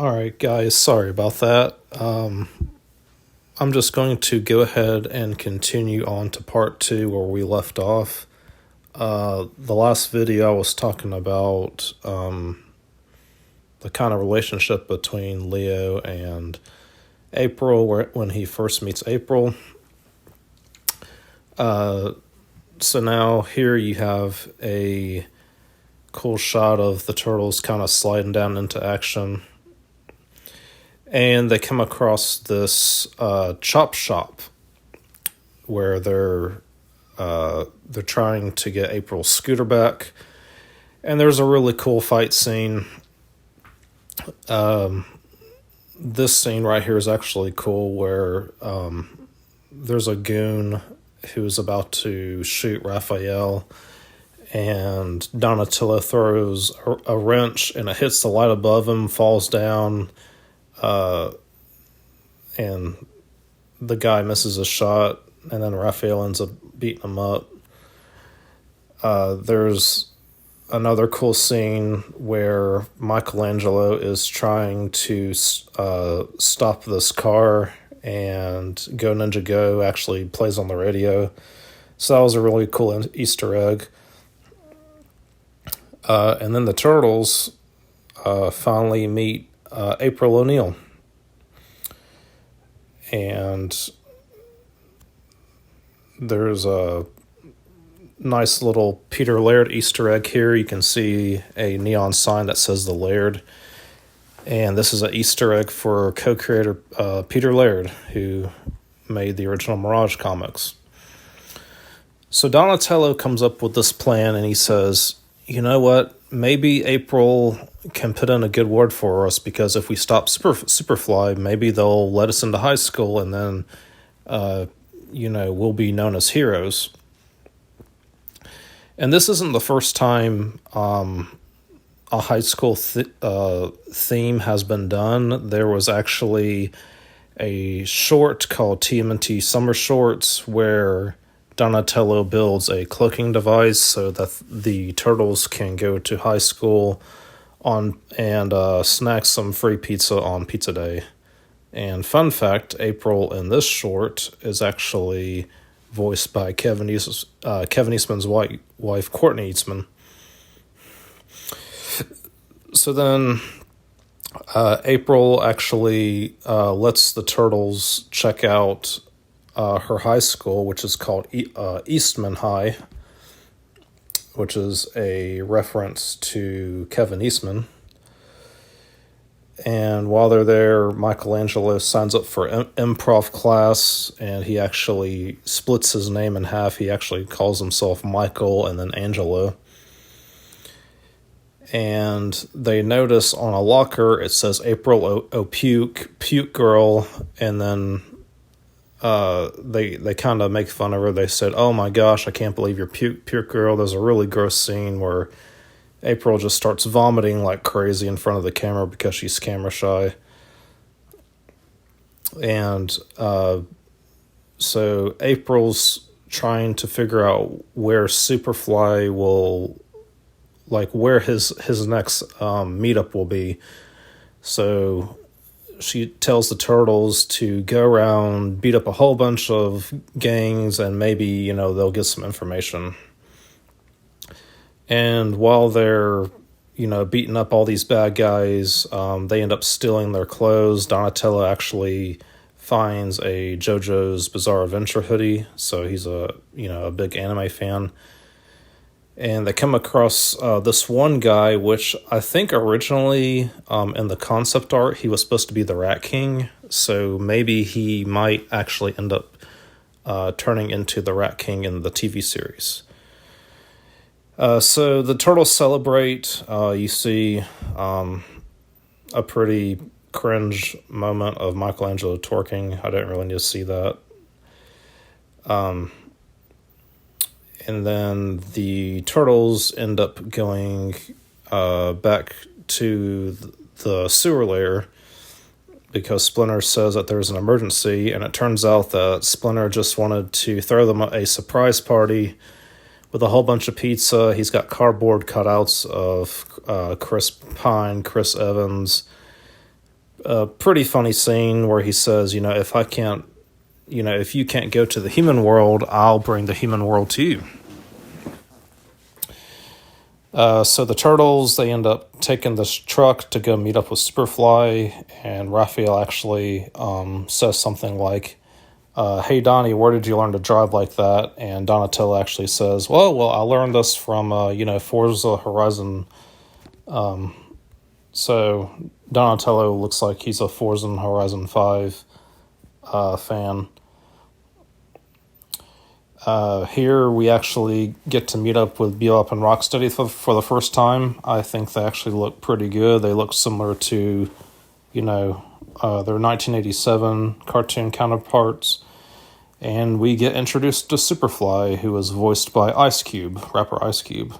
Alright, guys, sorry about that. I'm just going to go ahead and continue on to part 2 where we left off. The last video I was talking about the kind of relationship between Leo and April when he first meets April. So now here you have a cool shot of the turtles kind of sliding down into action. And they come across this chop shop where they're trying to get April's scooter back. And there's a really cool fight scene. This scene right here is actually cool where there's a goon who's about to shoot Raphael, and Donatello throws a wrench and it hits the light above him, falls down, and the guy misses a shot, and then Raphael ends up beating him up. There's another cool scene where Michelangelo is trying to stop this car, and Go Ninja Go actually plays on the radio. So that was a really cool Easter egg. And then the turtles finally meet April O'Neil. And there's a nice little Peter Laird Easter egg here. You can see a neon sign that says the Laird. And this is an Easter egg for co-creator Peter Laird, who made the original Mirage comics. So Donatello comes up with this plan, and he says, you know what, maybe April can put in a good word for us, because if we stop Superfly, maybe they'll let us into high school, and then, we'll be known as heroes. And this isn't the first time a high school theme has been done. There was actually a short called TMNT Summer Shorts where Donatello builds a cloaking device so that the turtles can go to high school and snack some free pizza on pizza day. And fun fact, April in this short is actually voiced by Kevin Eastman's wife, Courtney Eastman. So then April actually lets the turtles check out her high school, which is called Eastman High, which is a reference to Kevin Eastman. And while they're there, Michelangelo signs up for improv class, and he actually splits his name in half. He actually calls himself Michael and then Angelo. And they notice on a locker it says April puke girl, and then they kind of make fun of her. They said, "Oh my gosh, I can't believe you're puke girl." There's a really gross scene where April just starts vomiting like crazy in front of the camera because she's camera shy. And so April's trying to figure out where Superfly will, where his next meetup will be. So she tells the turtles to go around, beat up a whole bunch of gangs, and maybe, they'll get some information. And while they're, beating up all these bad guys, they end up stealing their clothes. Donatello actually finds a JoJo's Bizarre Adventure hoodie, so he's a big anime fan. And they come across this one guy, which I think originally in the concept art, he was supposed to be the Rat King. So maybe he might actually end up turning into the Rat King in the TV series. So the turtles celebrate. You see a pretty cringe moment of Michelangelo twerking. I didn't really need to see that. And then the turtles end up going back to the sewer layer because Splinter says that there's an emergency, and it turns out that Splinter just wanted to throw them a surprise party with a whole bunch of pizza. He's got cardboard cutouts of Chris Pine, Chris Evans, a pretty funny scene where he says, if I can't, if you can't go to the human world, I'll bring the human world to you. So the Turtles, they end up taking this truck to go meet up with Superfly, and Raphael actually says something like, hey, Donnie, where did you learn to drive like that? And Donatello actually says, well, I learned this from, Forza Horizon. So Donatello looks like he's a Forza Horizon 5 fan. Here we actually get to meet up with Bebop and Rocksteady for the first time. I think they actually look pretty good. They look similar to, their 1987 cartoon counterparts. And we get introduced to Superfly, who is voiced by rapper Ice Cube.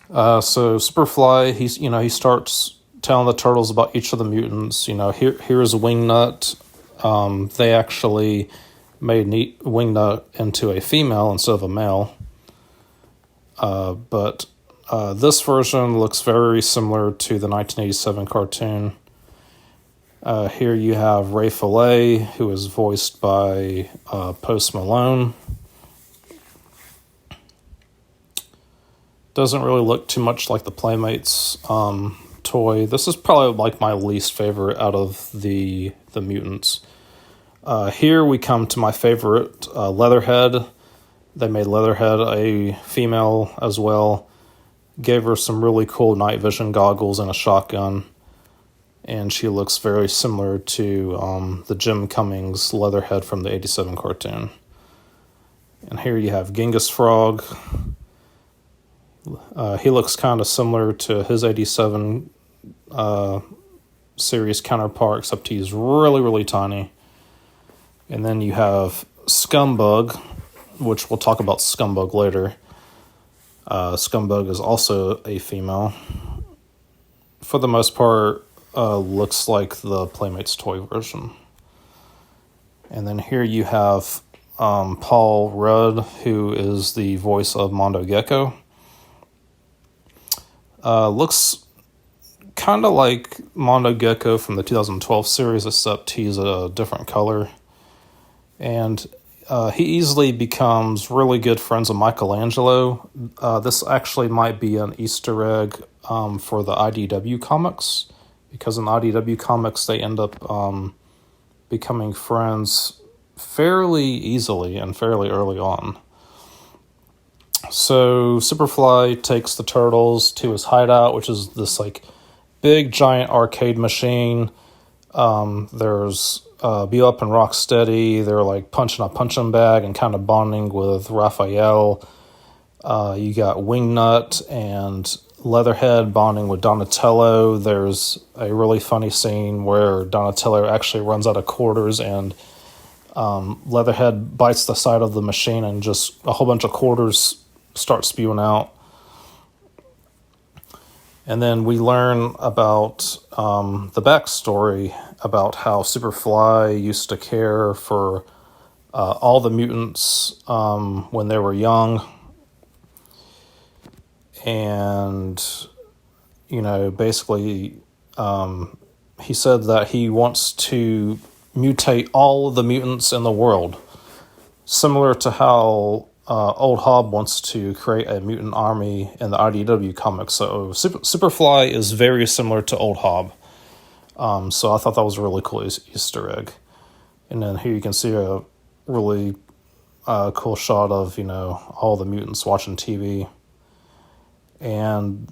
So Superfly, he starts telling the Turtles about each of the mutants. Here's Wingnut. They actually made Wingnut into a female instead of a male. But this version looks very similar to the 1987 cartoon. Here you have Ray Fillet, who is voiced by Post Malone. Doesn't really look too much like the Playmates toy. This is probably like my least favorite out of the mutants. Here we come to my favorite, Leatherhead. They made Leatherhead a female as well. Gave her some really cool night vision goggles and a shotgun. And she looks very similar to the Jim Cummings Leatherhead from the 87 cartoon. And here you have Genghis Frog. He looks kind of similar to his 87 series counterpart, except he's really, really tiny. And then you have Scumbug, which we'll talk about Scumbug later. Scumbug is also a female. For the most part, looks like the Playmates toy version. And then here you have Paul Rudd, who is the voice of Mondo Gecko. Looks kind of like Mondo Gecko from the 2012 series, except he's a different color. And he easily becomes really good friends with Michelangelo. This actually might be an Easter egg for the IDW comics, because in the IDW comics they end up becoming friends fairly easily and fairly early on. So Superfly takes the Turtles to his hideout, which is this like big giant arcade machine. There's Bebop and Rocksteady. They're like punching a punching bag and kind of bonding with Raphael. You got Wingnut and Leatherhead bonding with Donatello. There's a really funny scene where Donatello actually runs out of quarters and Leatherhead bites the side of the machine and just a whole bunch of quarters start spewing out. And then we learn about the backstory about how Superfly used to care for all the mutants when they were young. And, basically, he said that he wants to mutate all of the mutants in the world, similar to how Old Hob wants to create a mutant army in the IDW comics. So Superfly is very similar to Old Hob. So I thought that was a really cool Easter egg. And then here you can see a really cool shot of, all the mutants watching TV. And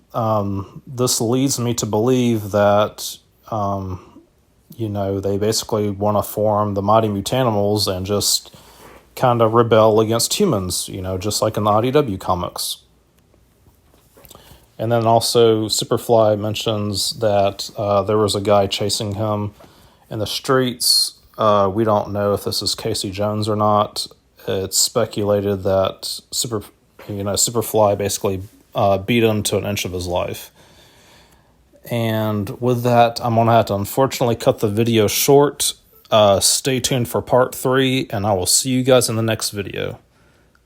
this leads me to believe that, they basically want to form the Mighty Mutanimals and just kind of rebel against humans, just like in the IDW comics. And then also Superfly mentions that there was a guy chasing him in the streets. We don't know if this is Casey Jones or not. It's speculated that Superfly basically beat him to an inch of his life. And with that, I'm going to have to unfortunately cut the video short. Stay tuned for part 3, and I will see you guys in the next video.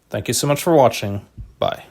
Thank you so much for watching. Bye.